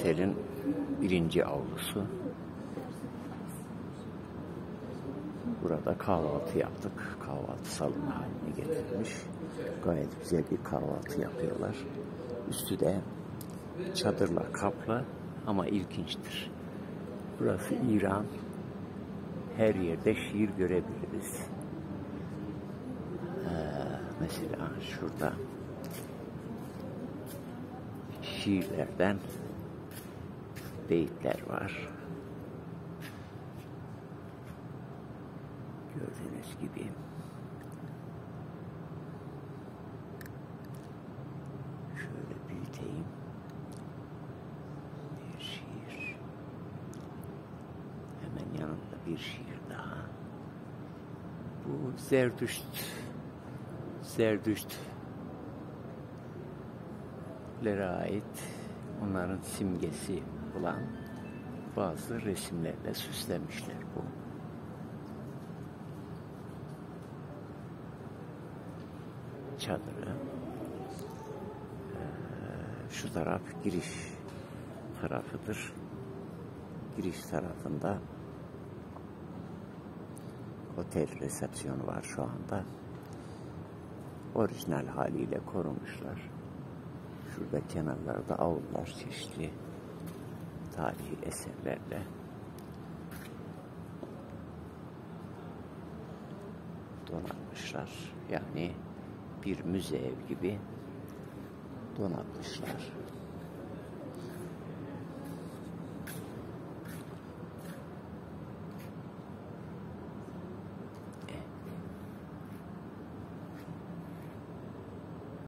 otelin birinci avlusu. Burada kahvaltı yaptık. Kahvaltı salonu haline getirilmiş. Gayet güzel bir kahvaltı yapıyorlar. Üstü de çadırla kaplı ama ilginçtir. Burası İran. Her yerde şiir görebiliriz. Mesela şurada şiirlerden beyitler var. Gördüğünüz gibi. Şöyle büyüteyim. Bir şiir. Hemen yanında bir şiir daha. Bu Zerdüştlere ait, onların simgesi olan bazı resimlerle süslemişler bu. Çadırı. Şu taraf giriş tarafıdır. Giriş tarafında otel resepsiyonu var şu anda. Orijinal haliyle korumuşlar. Şurada kenarlarda avlular, çeşitli tarihi eserlerle donatmışlar. Yani bir müze ev gibi donatmışlar.